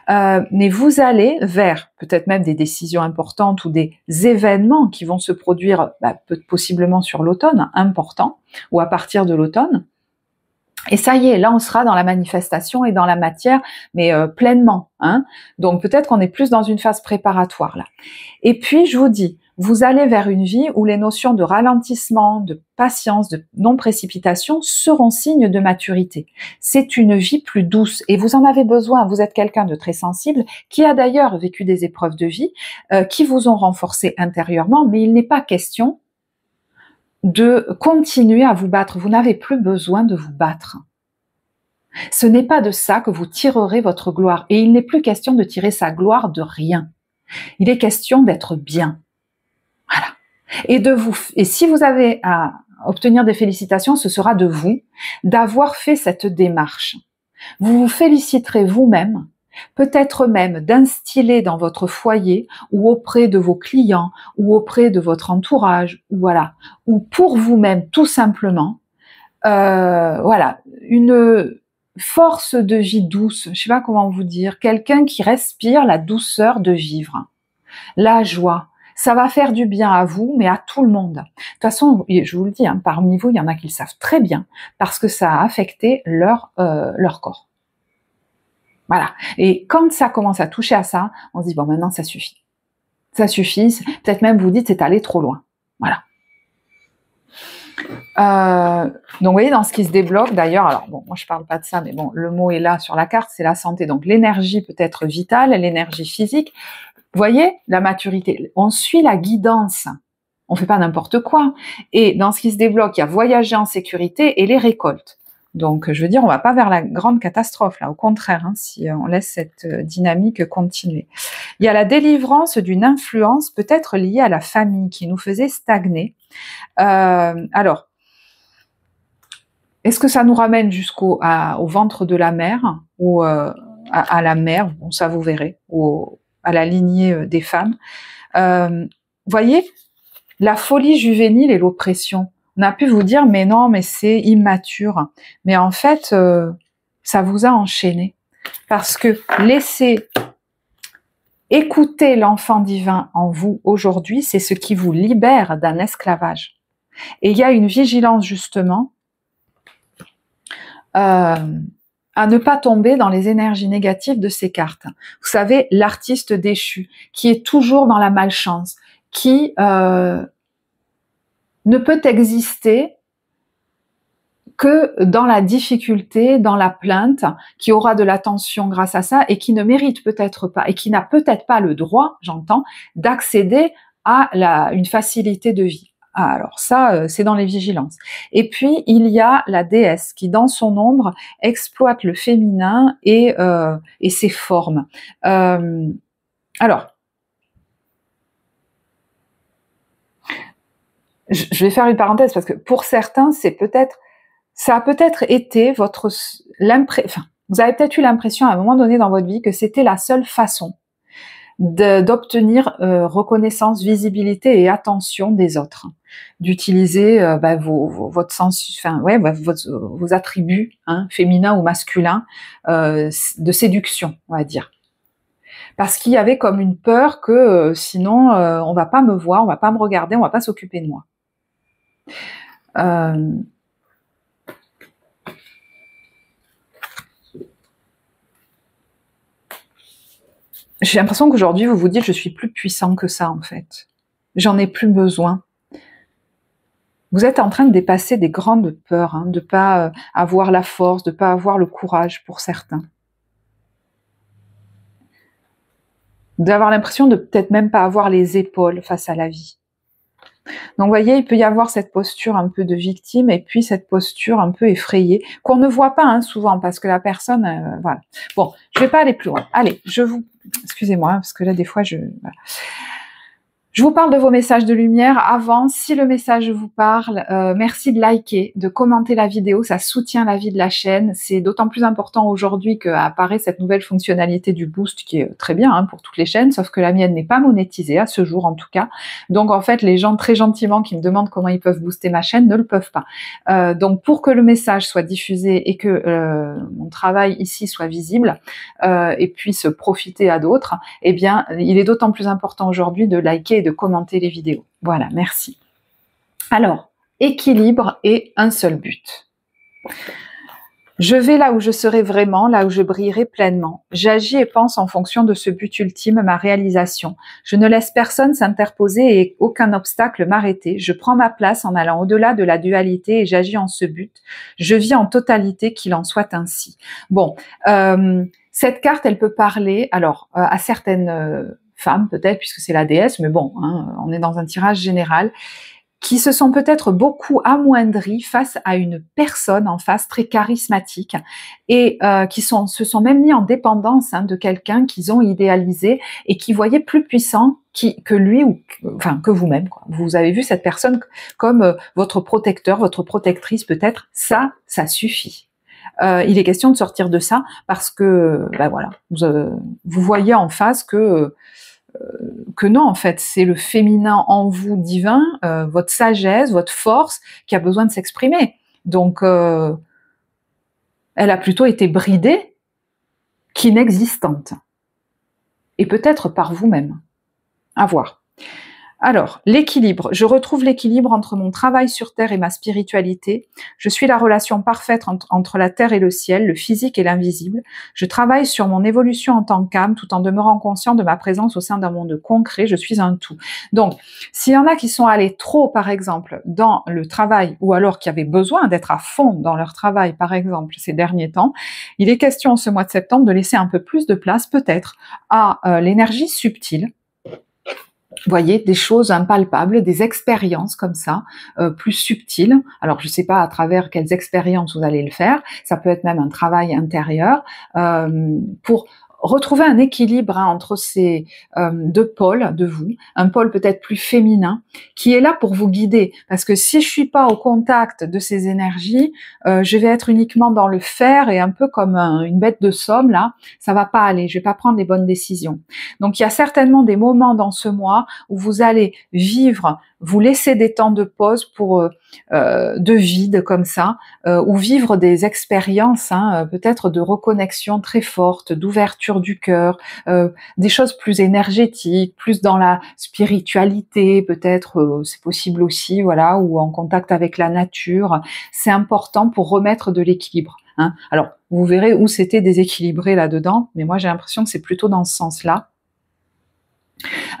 Mais vous allez vers peut-être même des décisions importantes ou des événements qui vont se produire possiblement sur l'automne, importants, ou à partir de l'automne. Et ça y est, là on sera dans la manifestation et dans la matière, mais pleinement. Hein. Donc peut-être qu'on est plus dans une phase préparatoire là. Et puis je vous dis, vous allez vers une vie où les notions de ralentissement, de patience, de non-précipitation seront signes de maturité. C'est une vie plus douce et vous en avez besoin. Vous êtes quelqu'un de très sensible qui a d'ailleurs vécu des épreuves de vie qui vous ont renforcé intérieurement, mais il n'est pas question de continuer à vous battre. Vous n'avez plus besoin de vous battre. Ce n'est pas de ça que vous tirerez votre gloire. Et il n'est plus question de tirer sa gloire de rien. Il est question d'être bien. Voilà. Et si vous avez à obtenir des félicitations, ce sera de vous, d'avoir fait cette démarche. Vous vous féliciterez vous-même, peut-être même d'instiller dans votre foyer ou auprès de vos clients ou auprès de votre entourage, ou pour vous-même tout simplement, une force de vie douce, je ne sais pas comment vous dire, quelqu'un qui respire la douceur de vivre, la joie. Ça va faire du bien à vous, mais à tout le monde. De toute façon, je vous le dis, hein, parmi vous, il y en a qui le savent très bien, parce que ça a affecté leur corps. Voilà. Et quand ça commence à toucher à ça, on se dit, bon, maintenant, ça suffit. Ça suffit. Peut-être même vous dites, c'est allé trop loin. Voilà. Donc, vous voyez, dans ce qui se débloque, d'ailleurs, alors, bon, moi, je parle pas de ça, mais bon, le mot est là sur la carte, c'est la santé. Donc, l'énergie peut être vitale, l'énergie physique. Vous voyez, la maturité. On suit la guidance. On fait pas n'importe quoi. Et dans ce qui se débloque, il y a voyager en sécurité et les récoltes. Donc, je veux dire, on va pas vers la grande catastrophe, là. Au contraire, hein, si on laisse cette dynamique continuer. Il y a la délivrance d'une influence peut-être liée à la famille qui nous faisait stagner. Alors, est-ce que ça nous ramène jusqu'au ventre de la mère ou à la mère? Bon, ça vous verrez. Ou à la lignée des femmes. Voyez, la folie juvénile et l'oppression. On a pu vous dire, mais non, mais c'est immature. Mais en fait, ça vous a enchaîné. Parce que laissez écouter l'enfant divin en vous aujourd'hui, c'est ce qui vous libère d'un esclavage. Et il y a une vigilance, justement, à ne pas tomber dans les énergies négatives de ces cartes. Vous savez, l'artiste déchu, qui est toujours dans la malchance, qui ne peut exister que dans la difficulté, dans la plainte, qui aura de l'attention grâce à ça et qui ne mérite peut-être pas, et qui n'a peut-être pas le droit, j'entends, d'accéder à une facilité de vie. Ah, alors ça, c'est dans les vigilances. Et puis, il y a la déesse qui, dans son ombre, exploite le féminin et ses formes. Alors, je vais faire une parenthèse parce que pour certains, ça a peut-être été vous avez peut-être eu l'impression à un moment donné dans votre vie que c'était la seule façon d'obtenir reconnaissance, visibilité et attention des autres, d'utiliser votre sens, vos attributs féminins ou masculins de séduction, on va dire, parce qu'il y avait comme une peur que sinon on va pas me voir, on va pas me regarder, on va pas s'occuper de moi. J'ai l'impression qu'aujourd'hui, vous vous dites, je suis plus puissant que ça, en fait. J'en ai plus besoin. Vous êtes en train de dépasser des grandes peurs, de pas avoir la force, de pas avoir le courage pour certains. D'avoir l'impression de peut-être même pas avoir les épaules face à la vie. Donc, vous voyez, il peut y avoir cette posture un peu de victime et puis cette posture un peu effrayée, qu'on ne voit pas souvent, parce que la personne... voilà. Bon, je vais pas aller plus loin. Allez, excusez-moi, parce que là, des fois, je Je vous parle de vos messages de lumière. Avant, si le message vous parle, merci de liker, de commenter la vidéo, ça soutient la vie de la chaîne. C'est d'autant plus important aujourd'hui qu'apparaît cette nouvelle fonctionnalité du boost qui est très bien pour toutes les chaînes, sauf que la mienne n'est pas monétisée, à ce jour en tout cas. Donc en fait, les gens très gentiment qui me demandent comment ils peuvent booster ma chaîne ne le peuvent pas. Donc pour que le message soit diffusé et que mon travail ici soit visible et puisse profiter à d'autres, eh bien, il est d'autant plus important aujourd'hui de liker et de commenter les vidéos. Voilà, merci. Alors, équilibre et un seul but. Je vais là où je serai vraiment, là où je brillerai pleinement. J'agis et pense en fonction de ce but ultime, ma réalisation. Je ne laisse personne s'interposer et aucun obstacle m'arrêter. Je prends ma place en allant au-delà de la dualité et j'agis en ce but. Je vis en totalité, qu'il en soit ainsi. Bon, cette carte, elle peut parler, alors, à certaines femmes peut-être, puisque c'est la déesse, mais bon, on est dans un tirage général, qui se sont peut-être beaucoup amoindris face à une personne en face très charismatique et qui se sont même mis en dépendance de quelqu'un qu'ils ont idéalisé et qui voyaient plus puissant que lui ou enfin que vous-même. Vous avez vu cette personne comme votre protecteur, votre protectrice peut-être. Ça suffit. Il est question de sortir de ça parce que ben voilà, vous voyez en face que non, en fait, c'est le féminin en vous divin, votre sagesse, votre force, qui a besoin de s'exprimer. Donc, elle a plutôt été bridée qu'inexistante. Et peut-être par vous-même. À voir. Alors, l'équilibre. Je retrouve l'équilibre entre mon travail sur Terre et ma spiritualité. Je suis la relation parfaite entre la Terre et le ciel, le physique et l'invisible. Je travaille sur mon évolution en tant qu'âme, tout en demeurant conscient de ma présence au sein d'un monde concret. Je suis un tout. Donc, s'il y en a qui sont allés trop, par exemple, dans le travail, ou alors qui avaient besoin d'être à fond dans leur travail, par exemple, ces derniers temps, il est question, ce mois de septembre, de laisser un peu plus de place, peut-être, à l'énergie subtile. Vous voyez, des choses impalpables, des expériences comme ça, plus subtiles. Alors, je ne sais pas à travers quelles expériences vous allez le faire. Ça peut être même un travail intérieur pour retrouver un équilibre entre ces deux pôles de vous, un pôle peut-être plus féminin, qui est là pour vous guider. Parce que si je suis pas au contact de ces énergies, je vais être uniquement dans le faire et un peu comme une bête de somme, là, ça va pas aller, je vais pas prendre les bonnes décisions. Donc il y a certainement des moments dans ce mois où vous allez vivre, vous laisser des temps de pause pour de vide comme ça, ou vivre des expériences peut-être de reconnexion très forte, d'ouverture du cœur, des choses plus énergétiques, plus dans la spiritualité peut-être, c'est possible aussi, voilà, ou en contact avec la nature. C'est important pour remettre de l'équilibre. Alors, vous verrez où c'était déséquilibré là-dedans, mais moi j'ai l'impression que c'est plutôt dans ce sens-là.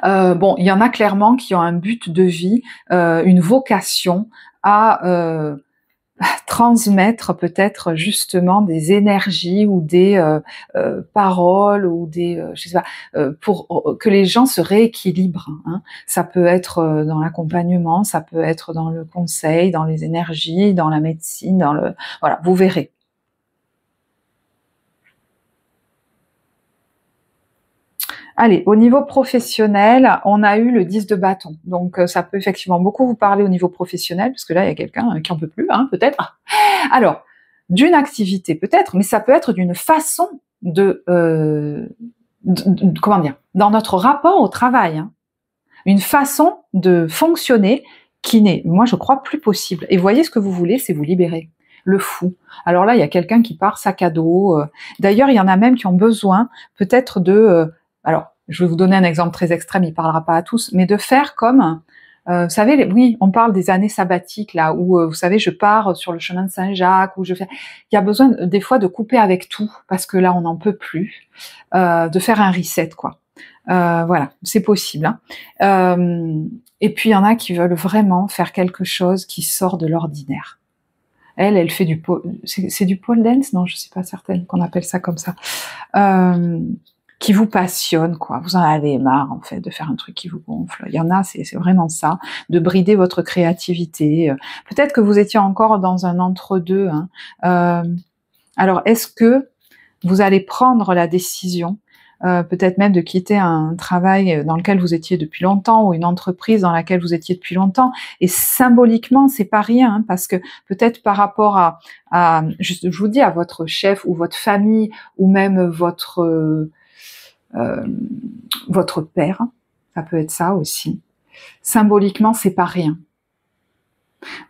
Bon, il y en a clairement qui ont un but de vie, une vocation à transmettre peut-être justement des énergies ou des paroles ou des je sais pas, pour que les gens se rééquilibrent. Ça peut être dans l'accompagnement, ça peut être dans le conseil, dans les énergies, dans la médecine, voilà, vous verrez. Allez, au niveau professionnel, on a eu le 10 de bâton. Donc, ça peut effectivement beaucoup vous parler au niveau professionnel, parce que là, il y a quelqu'un qui en peut plus, peut-être. Alors, d'une activité peut-être, mais ça peut être d'une façon comment dire, dans notre rapport au travail. Une façon de fonctionner qui n'est, moi, je crois, plus possible. Et voyez, ce que vous voulez, c'est vous libérer. Le fou. Alors là, il y a quelqu'un qui part sac à dos. D'ailleurs, il y en a même qui ont besoin peut-être alors, je vais vous donner un exemple très extrême, il ne parlera pas à tous, mais de faire comme, vous savez, oui, on parle des années sabbatiques, là, où, vous savez, je pars sur le chemin de Saint-Jacques, il y a besoin, des fois, de couper avec tout, parce que là, on n'en peut plus, de faire un reset, quoi. Voilà, c'est possible. Et puis, il y en a qui veulent vraiment faire quelque chose qui sort de l'ordinaire. Elle fait c'est du pole dance? Non, je ne suis pas certaine qu'on appelle ça comme ça. Qui vous passionne, quoi. Vous en avez marre, en fait, de faire un truc qui vous gonfle. Il y en a, c'est vraiment ça, de brider votre créativité. Peut-être que vous étiez encore dans un entre-deux. Alors, est-ce que vous allez prendre la décision peut-être même de quitter un travail dans lequel vous étiez depuis longtemps ou une entreprise dans laquelle vous étiez depuis longtemps. Et symboliquement, c'est pas rien, hein, parce que peut-être par rapport je vous dis, à votre chef ou votre famille ou même votre père, ça peut être ça aussi. Symboliquement, c'est pas rien.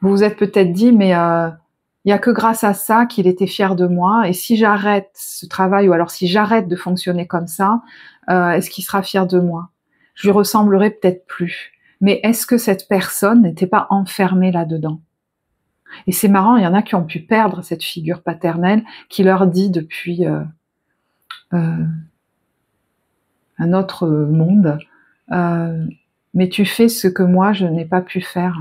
Vous vous êtes peut-être dit, mais il n'y a que grâce à ça qu'il était fier de moi, et si j'arrête ce travail, ou alors si j'arrête de fonctionner comme ça, est-ce qu'il sera fier de moi? Je lui ressemblerai peut-être plus. Mais est-ce que cette personne n'était pas enfermée là-dedans? Et c'est marrant, il y en a qui ont pu perdre cette figure paternelle qui leur dit depuis un autre monde, mais tu fais ce que moi je n'ai pas pu faire.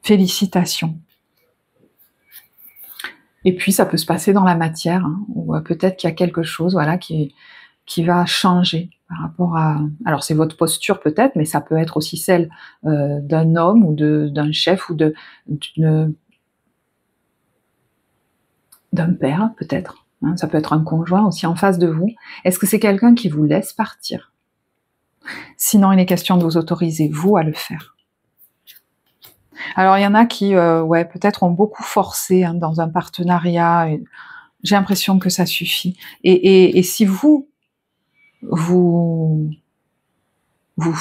Félicitations. Et puis ça peut se passer dans la matière, hein, ou peut-être qu'il y a quelque chose, voilà, qui va changer par rapport à... Alors c'est votre posture peut-être, mais ça peut être aussi celle d'un homme ou d'un chef ou d'un père peut-être. Hein, ça peut être un conjoint aussi en face de vous. Est-ce que c'est quelqu'un qui vous laisse partir? Sinon, il est question de vous autoriser, vous, à le faire. Alors, il y en a qui, ouais, peut-être ont beaucoup forcé hein, dans un partenariat. J'ai l'impression que ça suffit. Et si vous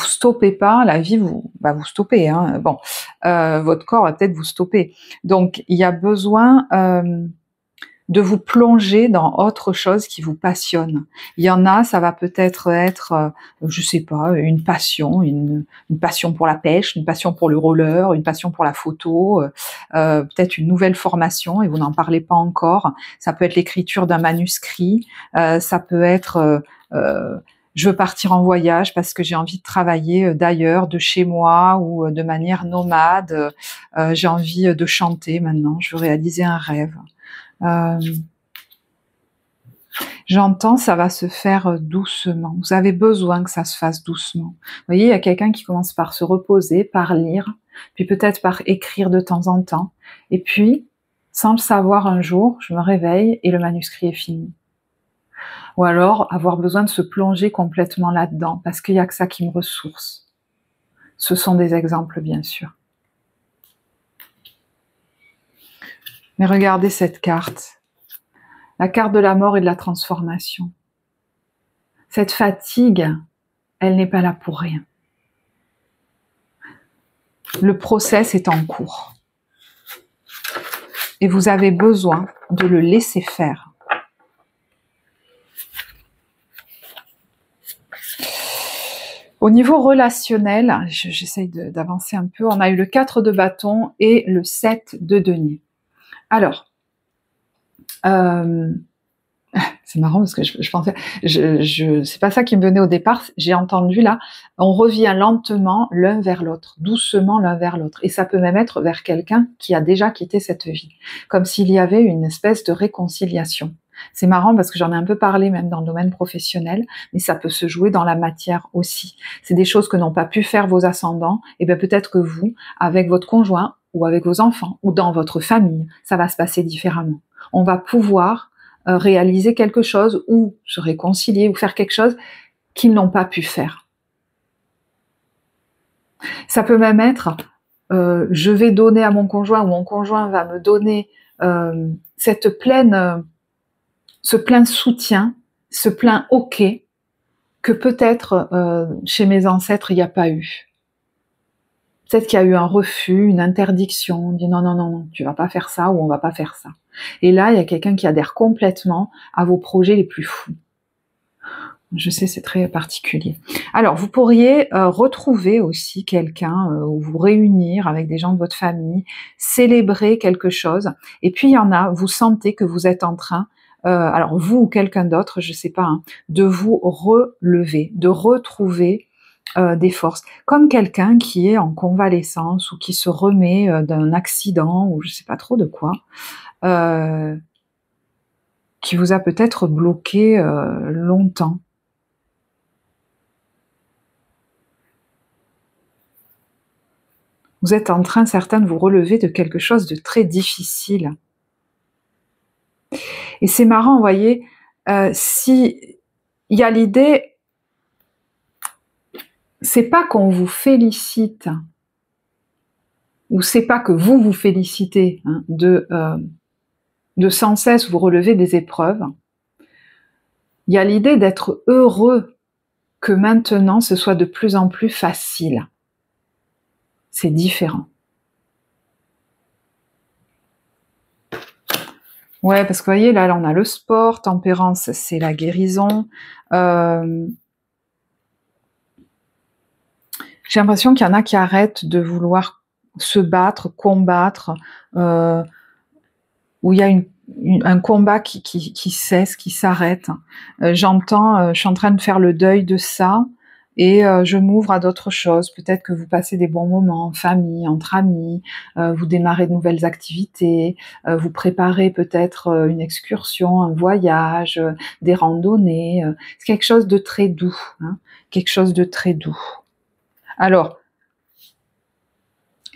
stoppez pas, la vie vous stoppez. Hein. Bon, votre corps va peut-être vous stopper. Donc, il y a besoin de vous plonger dans autre chose qui vous passionne. Il y en a, ça va peut-être être, je sais pas, une passion pour la pêche, une passion pour le roller, une passion pour la photo, peut-être une nouvelle formation et vous n'en parlez pas encore. Ça peut être l'écriture d'un manuscrit, ça peut être je veux partir en voyage parce que j'ai envie de travailler d'ailleurs, de chez moi ou de manière nomade. J'ai envie de chanter maintenant, je veux réaliser un rêve. J'entends, ça va se faire doucement. Vous avez besoin que ça se fasse doucement. Vous voyez, il y a quelqu'un qui commence par se reposer, par lire, puis peut-être par écrire de temps en temps. Et puis, sans le savoir un jour, je me réveille et le manuscrit est fini. Ou alors, avoir besoin de se plonger complètement là-dedans, parce qu'il n'y a que ça qui me ressource. Ce sont des exemples, bien sûr. Mais regardez cette carte. La carte de la mort et de la transformation. Cette fatigue, elle n'est pas là pour rien. Le process est en cours. Et vous avez besoin de le laisser faire. Au niveau relationnel, j'essaye d'avancer un peu, on a eu le 4 de bâton et le 7 de denier. Alors, c'est marrant parce que je pensais, c'est pas ça qui me venait au départ, j'ai entendu là, on revient lentement l'un vers l'autre, doucement l'un vers l'autre, et ça peut même être vers quelqu'un qui a déjà quitté cette vie, comme s'il y avait une espèce de réconciliation. C'est marrant parce que j'en ai un peu parlé même dans le domaine professionnel, mais ça peut se jouer dans la matière aussi. C'est des choses que n'ont pas pu faire vos ascendants, et bien peut-être que vous, avec votre conjoint, ou avec vos enfants, ou dans votre famille, ça va se passer différemment. On va pouvoir réaliser quelque chose, ou se réconcilier, ou faire quelque chose qu'ils n'ont pas pu faire. Ça peut même être, je vais donner à mon conjoint, ou mon conjoint va me donner ce plein soutien, ce plein OK, que peut-être chez mes ancêtres, il n'y a pas eu. Peut-être qu'il y a eu un refus, une interdiction, on dit non, non, non, non, tu vas pas faire ça ou on va pas faire ça. Et là, il y a quelqu'un qui adhère complètement à vos projets les plus fous. Je sais, c'est très particulier. Alors, vous pourriez retrouver aussi quelqu'un ou vous réunir avec des gens de votre famille, célébrer quelque chose. Et puis, il y en a, vous sentez que vous êtes en train, alors vous ou quelqu'un d'autre, je sais pas, hein, de vous relever, de retrouver des forces, comme quelqu'un qui est en convalescence ou qui se remet d'un accident ou je sais pas trop de quoi, qui vous a peut-être bloqué longtemps. Vous êtes en train, certains, de vous relever de quelque chose de très difficile. Et c'est marrant, vous voyez, si il y a l'idée, c'est pas qu'on vous félicite, ou c'est pas que vous vous félicitez hein, de sans cesse vous relever des épreuves. Il y a l'idée d'être heureux que maintenant ce soit de plus en plus facile. C'est différent. Ouais, parce que vous voyez, là on a le sport, tempérance, c'est la guérison. J'ai l'impression qu'il y en a qui arrêtent de vouloir se battre, combattre, où il y a un combat qui cesse, qui s'arrête. J'entends, je suis en train de faire le deuil de ça, et je m'ouvre à d'autres choses. Peut-être que vous passez des bons moments en famille, entre amis, vous démarrez de nouvelles activités, vous préparez peut-être une excursion, un voyage, des randonnées. C'est quelque chose de très doux, hein, quelque chose de très doux. Alors,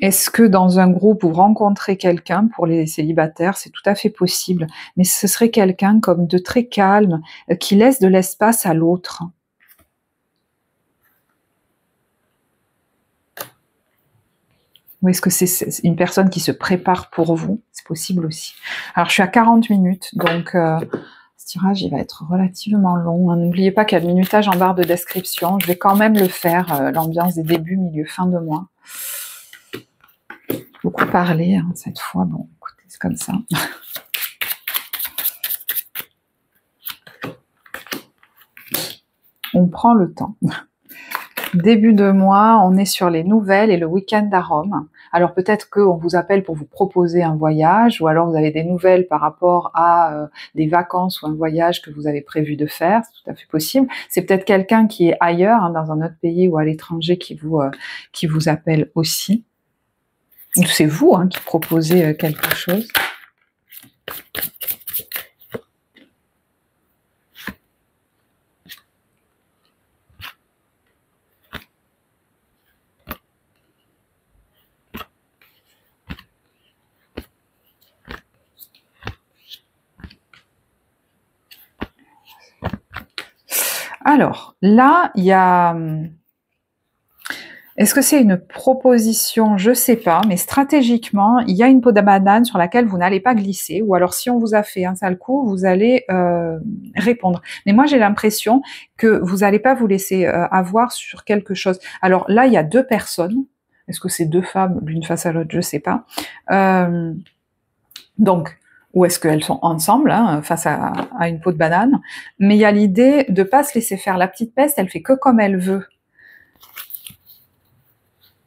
est-ce que dans un groupe vous rencontrez quelqu'un, pour les célibataires, c'est tout à fait possible, mais ce serait quelqu'un comme de très calme, qui laisse de l'espace à l'autre. Ou est-ce que c'est une personne qui se prépare pour vous? C'est possible aussi. Alors, je suis à 40 minutes, donc ce tirage, il va être relativement long. N'oubliez pas qu'il y a le minutage en barre de description. Je vais quand même le faire, l'ambiance des débuts, milieu, fin de mois. Beaucoup parlé hein, cette fois. Bon, écoutez, c'est comme ça. On prend le temps. Début de mois, on est sur les nouvelles et le week-end à Rome. Alors peut-être qu'on vous appelle pour vous proposer un voyage, ou alors vous avez des nouvelles par rapport à des vacances ou un voyage que vous avez prévu de faire, c'est tout à fait possible. C'est peut-être quelqu'un qui est ailleurs, hein, dans un autre pays ou à l'étranger, qui vous appelle aussi. Ou c'est vous hein, qui proposez quelque chose. Alors, là, il y a... Est-ce que c'est une proposition? Je sais pas, mais stratégiquement, il y a une peau de banane sur laquelle vous n'allez pas glisser, ou alors si on vous a fait un sale coup, vous allez répondre. Mais moi, j'ai l'impression que vous n'allez pas vous laisser avoir sur quelque chose. Alors là, il y a deux personnes. Est-ce que c'est deux femmes, l'une face à l'autre? Je sais pas. Donc, ou est-ce qu'elles sont ensemble, hein, face à une peau de banane? Mais il y a l'idée de pas se laisser faire. La petite peste, elle fait que comme elle veut.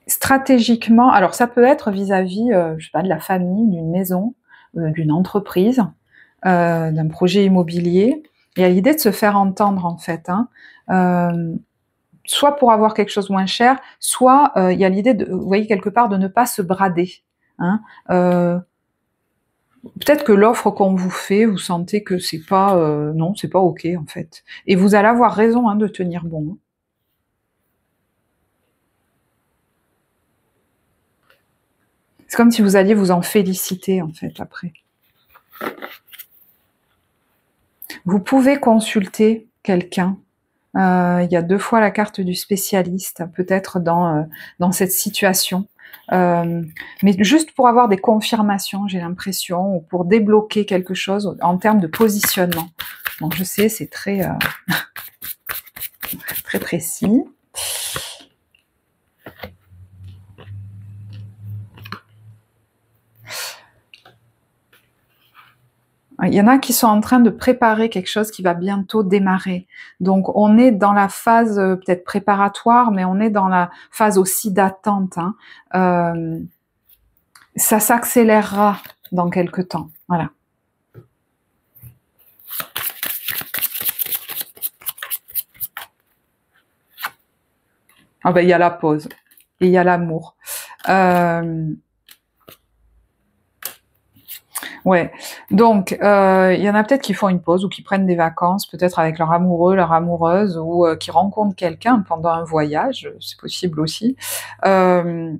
Stratégiquement, alors ça peut être vis-à-vis, je sais pas, de la famille, d'une maison, d'une entreprise, d'un projet immobilier. Il y a l'idée de se faire entendre en fait, hein. Soit pour avoir quelque chose moins cher, soit il y a l'idée, vous voyez quelque part, de ne pas se brader. Hein. Peut-être que l'offre qu'on vous fait, vous sentez que c'est pas, non, c'est pas ok en fait. Et vous allez avoir raison hein, de tenir bon. C'est comme si vous alliez vous en féliciter, en fait, après. Vous pouvez consulter quelqu'un. Il y a 2 fois la carte du spécialiste, peut-être dans cette situation. Mais juste pour avoir des confirmations, j'ai l'impression, ou pour débloquer quelque chose en termes de positionnement. Donc, je sais, c'est très, très précis. Il y en a qui sont en train de préparer quelque chose qui va bientôt démarrer. Donc, on est dans la phase peut-être préparatoire, mais on est dans la phase aussi d'attente. Hein. Ça s'accélérera dans quelques temps. Voilà. Ah ben, il y a la pause et il y a l'amour. Ouais, donc il y en a peut-être qui font une pause ou qui prennent des vacances, peut-être avec leur amoureux, leur amoureuse, ou qui rencontrent quelqu'un pendant un voyage, c'est possible aussi. Il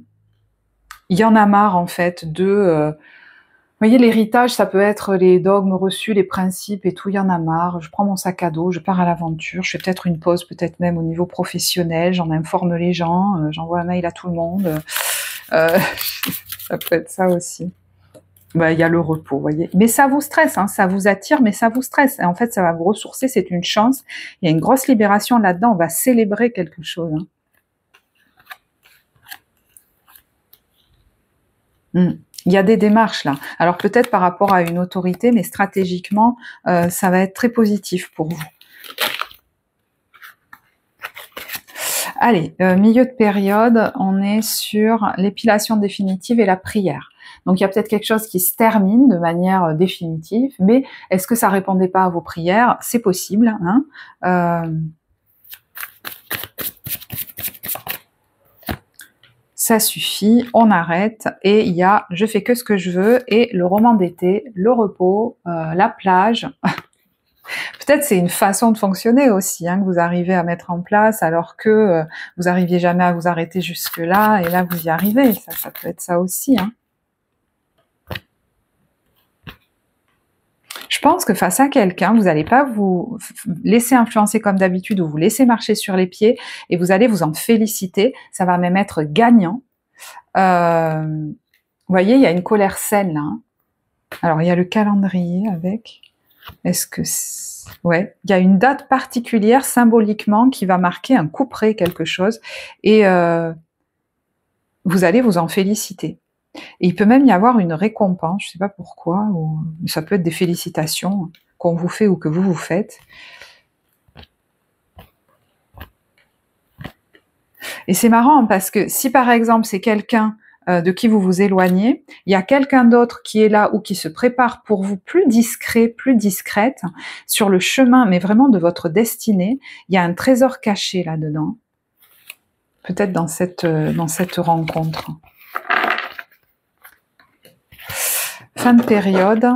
y en a marre en fait de voyez, l'héritage, ça peut être les dogmes reçus, les principes et tout, il y en a marre. Je prends mon sac à dos, je pars à l'aventure, je fais peut-être une pause, peut-être même au niveau professionnel, j'en informe les gens, j'envoie un mail à tout le monde. Ça peut être ça aussi. Bah, il y a le repos, vous voyez. Mais ça vous stresse, hein, ça vous attire, mais ça vous stresse. Et en fait, ça va vous ressourcer, c'est une chance. Il y a une grosse libération là-dedans, on va célébrer quelque chose. Hein. Il y a des démarches là. Alors peut-être par rapport à une autorité, mais stratégiquement, ça va être très positif pour vous. Allez, milieu de période, on est sur l'épilation définitive et la prière. Donc il y a peut-être quelque chose qui se termine de manière définitive, mais est-ce que ça répondait pas à vos prières? C'est possible. Hein. Ça suffit, on arrête, et il y a « je fais que ce que je veux » et le roman d'été, le repos, la plage. Peut-être c'est une façon de fonctionner aussi, hein, que vous arrivez à mettre en place, alors que vous n'arriviez jamais à vous arrêter jusque-là, et là vous y arrivez, ça peut être ça aussi. Hein. Je pense que face à quelqu'un, vous n'allez pas vous laisser influencer comme d'habitude, ou vous laisser marcher sur les pieds, et vous allez vous en féliciter, ça va même être gagnant. Vous voyez, il y a une colère saine là. Hein. Alors il y a le calendrier avec... Est-ce que... Ouais, il y a une date particulière symboliquement qui va marquer un couperet, quelque chose, et vous allez vous en féliciter. Et il peut même y avoir une récompense, je ne sais pas pourquoi, ou ça peut être des félicitations qu'on vous fait ou que vous vous faites. Et c'est marrant parce que si par exemple c'est quelqu'un de qui vous vous éloignez, il y a quelqu'un d'autre qui est là ou qui se prépare pour vous, plus discret, plus discrète, sur le chemin, mais vraiment de votre destinée. Il y a un trésor caché là-dedans, peut-être dans cette rencontre. Fin de période,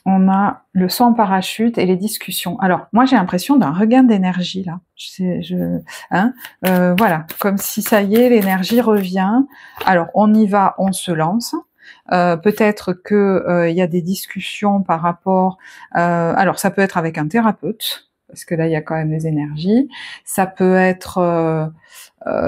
on a le saut en parachute et les discussions. Alors, moi j'ai l'impression d'un regain d'énergie là. Voilà, comme si ça y est, l'énergie revient. Alors, on y va, on se lance. Peut-être que y a des discussions par rapport... alors, ça peut être avec un thérapeute, parce que là, il y a quand même les énergies. Ça peut être...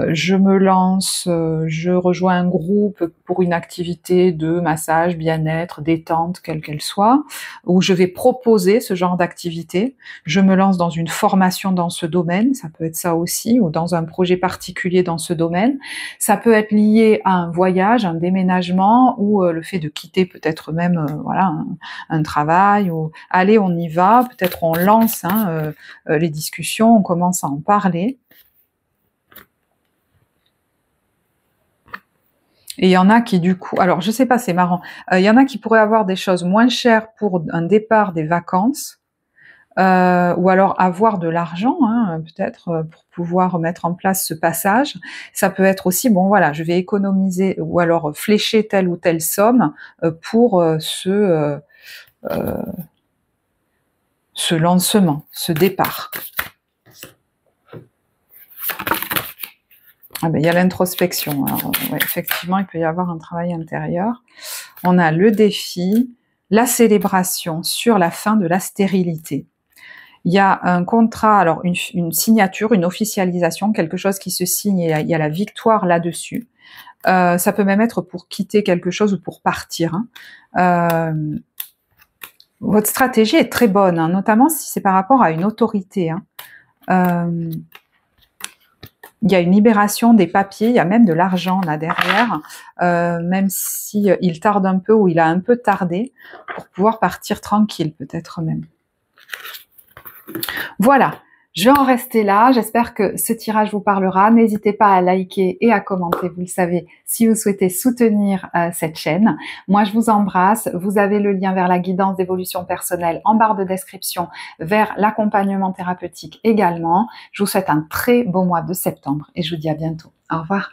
je me lance, je rejoins un groupe pour une activité de massage, bien-être, détente, quelle qu'elle soit, où je vais proposer ce genre d'activité. Je me lance dans une formation dans ce domaine, ça peut être ça aussi, ou dans un projet particulier dans ce domaine. Ça peut être lié à un voyage, un déménagement, ou le fait de quitter peut-être même voilà, un travail, ou allez, on y va, peut-être on lance les discussions, on commence à en parler. Et il y en a qui du coup, alors je sais pas, c'est marrant, il y en a qui pourraient avoir des choses moins chères pour un départ des vacances, ou alors avoir de l'argent, hein, peut-être, pour pouvoir mettre en place ce passage. Ça peut être aussi, bon voilà, je vais économiser, ou alors flécher telle ou telle somme pour ce lancement, ce départ. Ah ben, il y a l'introspection. Alors, ouais, effectivement, il peut y avoir un travail intérieur. On a le défi, la célébration sur la fin de la stérilité. Il y a un contrat, alors une signature, une officialisation, quelque chose qui se signe, et il y a la victoire là-dessus. Ça peut même être pour quitter quelque chose ou pour partir. Hein. Votre stratégie est très bonne, hein, notamment si c'est par rapport à une autorité. Hein. Il y a une libération des papiers, il y a même de l'argent là derrière, même si il tarde un peu ou il a un peu tardé, pour pouvoir partir tranquille peut-être même. Voilà, je vais en rester là. J'espère que ce tirage vous parlera. N'hésitez pas à liker et à commenter, vous le savez, si vous souhaitez soutenir cette chaîne. Moi, je vous embrasse. Vous avez le lien vers la guidance d'évolution personnelle en barre de description, vers l'accompagnement thérapeutique également. Je vous souhaite un très beau mois de septembre et je vous dis à bientôt. Au revoir.